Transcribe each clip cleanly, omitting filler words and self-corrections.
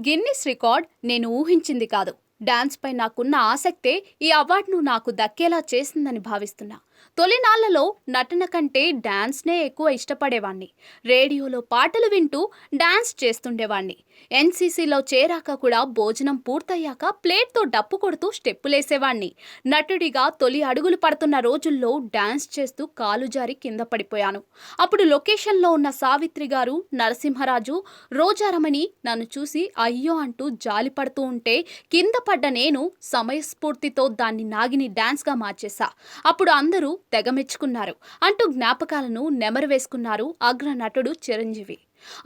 Guinness record నేను ఊహించింది కాదు. డాన్స్పై నాకున్న ఆసక్తే ఈ అవార్డును నాకు దక్కేలా చేసిందని భావిస్తున్నా. తొలినాళ్లలో నటన కంటే డాన్స్నే ఎక్కువ ఇష్టపడేవాణ్ణి. రేడియోలో పాటలు వింటూ డాన్స్ చేస్తుండేవాణ్ణి. ఎన్సీసీలో చేరాక కూడా భోజనం పూర్తయ్యాక ప్లేట్తో డప్పు కొడుతూ స్టెప్పులేసేవాణ్ణి. నటుడిగా తొలి అడుగులు పడుతున్న రోజుల్లో డాన్స్ చేస్తూ కాలు జారి కింద పడిపోయాను. అప్పుడు లొకేషన్లో ఉన్న సావిత్రి గారు, నరసింహరాజు, రోజారమణి నన్ను చూసి అయ్యో అంటూ జాలి పడుతూ ఉంటే కింద పడ్డ నేను సమయస్ఫూర్తితో దాన్ని నాగిని డాన్స్గా మార్చేశా. అప్పుడు అందరూ తెగ మెచ్చుకున్నారు అంటూ జ్ఞాపకాలను నెమరు వేసుకున్నారు అగ్ర నటుడు చిరంజీవి.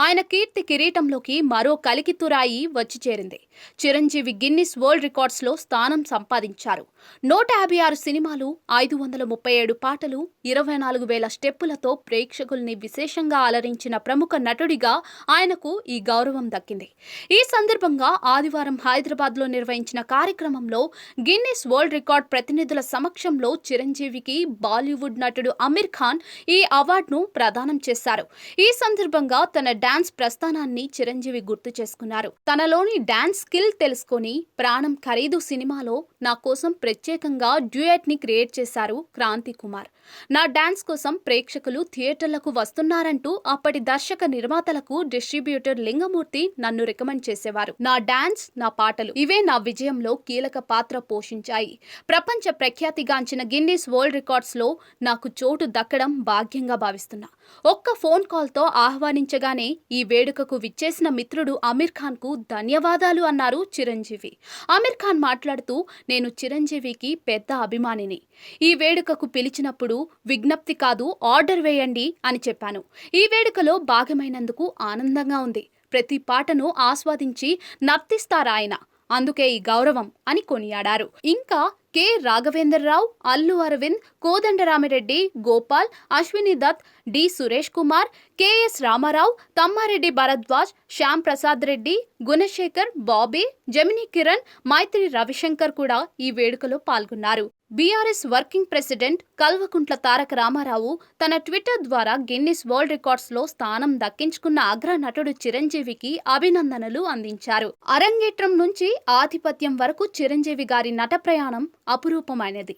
ఆయన కీర్తి కిరీటంలోకి మరో కలికితురాయి వచ్చి చేరింది. చిరంజీవి గిన్నిస్ వరల్డ్ రికార్డ్స్లో స్థానం సంపాదించారు. 156 సినిమాలు, 537 పాటలు, 24,000 స్టెప్పులతో ప్రేక్షకుల్ని విశేషంగా అలరించిన ప్రముఖ నటుడిగా ఆయనకు ఈ గౌరవం దక్కింది. ఈ సందర్భంగా ఆదివారం హైదరాబాద్లో నిర్వహించిన కార్యక్రమంలో గిన్నిస్ వరల్డ్ రికార్డ్ ప్రతినిధుల సమక్షంలో చిరంజీవికి బాలీవుడ్ నటుడు అమీర్ ఖాన్ ఈ అవార్డును ప్రదానం చేశారు. ఈ సందర్భంగా తన డాన్స్ ప్రస్థానాన్ని చిరంజీవి గుర్తు చేసుకున్నారు. తనలోని డాన్స్ స్కిల్ తెలుసుకొని ప్రాణం ఖరీదు సినిమాలో నా కోసం ప్రత్యేకంగా డ్యూయట్ ని క్రియేట్ చేశారు క్రాంతి కుమార్. నా డాన్స్ కోసం ప్రేక్షకులు థియేటర్లకు వస్తున్నారంటూ అప్పటి దర్శక నిర్మాతలకు డిస్ట్రిబ్యూటర్ లింగమూర్తి నన్ను రికమెండ్ చేసేవారు. నా డాన్స్, నా పాటలు ఇవే నా విజయంలో కీలక పాత్ర పోషించాయి. ప్రపంచ ప్రఖ్యాతిగాంచిన గిన్నిస్ వరల్డ్ రికార్డ్స్ లో నాకు చోటు దక్కడం భాగ్యంగా భావిస్తున్నా. ఒక్క ఫోన్ కాల్తో ఆహ్వానించగానే ఈ వేడుకకు విచ్చేసిన మిత్రుడు అమీర్ ఖాన్ కు ధన్యవాదాలు అన్నారు చిరంజీవి. అమీర్ ఖాన్ మాట్లాడుతూ, నేను చిరంజీవికి పెద్ద అభిమానిని. ఈ వేడుకకు పిలిచినప్పుడు విజ్ఞప్తి కాదు, ఆర్డర్ వేయండి అని చెప్పాను. ఈ వేడుకలో భాగమైనందుకు ఆనందంగా ఉంది. ప్రతి పాటను ఆస్వాదించి నర్తిస్తారాయన, అందుకే ఈ గౌరవం అని కొనియాడారు. ఇంకా K Raghavendra Rao, Allu Aravind, Kodandarami Reddy, Gopal, Ashwini Dutt, D Suresh Kumar, KS Rama Rao, Tammareddy Bharadwaj, Shyam Prasad Reddy, Gunasekhar, Bobby, Gemini Kiran, Mythri Ravi Shankar కూడా ఈ వేడుకలో పాల్గొన్నారు. BRS working president Kalvakuntla Taraka Rama Rao తన ట్విట్టర్ ద్వారా గిన్నిస్ వరల్డ్ రికార్డ్స్లో స్థానం దక్కించుకున్న అగ్ర నటుడు చిరంజీవికి అభినందనలు అందించారు. అరంగేట్రం నుంచి ఆధిపత్యం వరకు చిరంజీవి గారి నట ప్రయాణం అపురూపమైనది.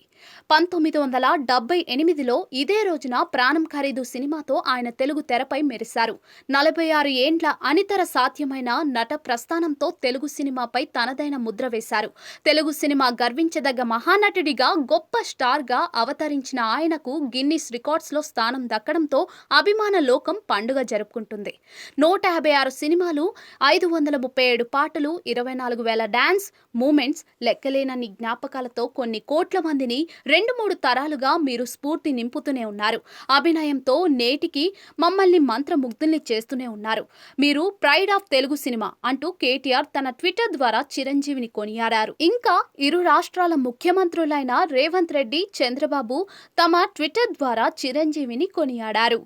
1978లో ఇదే రోజున ప్రాణం ఖరీదు సినిమాతో ఆయన తెలుగు తెరపై మెరిశారు. 46 ఏండ్ల అనితర సాధ్యమైన నట ప్రస్థానంతో తెలుగు సినిమాపై తనదైన ముద్ర వేశారు. తెలుగు సినిమా గర్వించదగ్గ మహానటుడిగా, గొప్ప స్టార్ గా అవతరించిన ఆయనకు గిన్నిస్ రికార్డ్స్ లో స్థానం దక్కడంతో అభిమాన లోకం పండుగ జరుపుకుంటుంది. 156 సినిమాలు, 537 పాటలు, 24,000 డాన్స్ మూమెంట్స్, లెక్కలేనన్ని జ్ఞాపకాలతో కొన్ని కోట్ల మందిని 2-3 తరాలుగా మీరు స్ఫూర్తి నింపుతూనే ఉన్నారు. అభినయంతో నేటికి మమ్మల్ని మంత్రముగ్ధుల్ని చేస్తూనే ఉన్నారు. మీరు ప్రైడ్ ఆఫ్ తెలుగు సినిమా అంటూ కేటీఆర్ తన ట్విట్టర్ ద్వారా చిరంజీవిని కొనియాడారు. ఇంకా ఇరు రాష్ట్రాల ముఖ్యమంత్రులైన రేవంత్ రెడ్డి, చంద్రబాబు తమ ట్విట్టర్ ద్వారా చిరంజీవిని కొనియాడారు.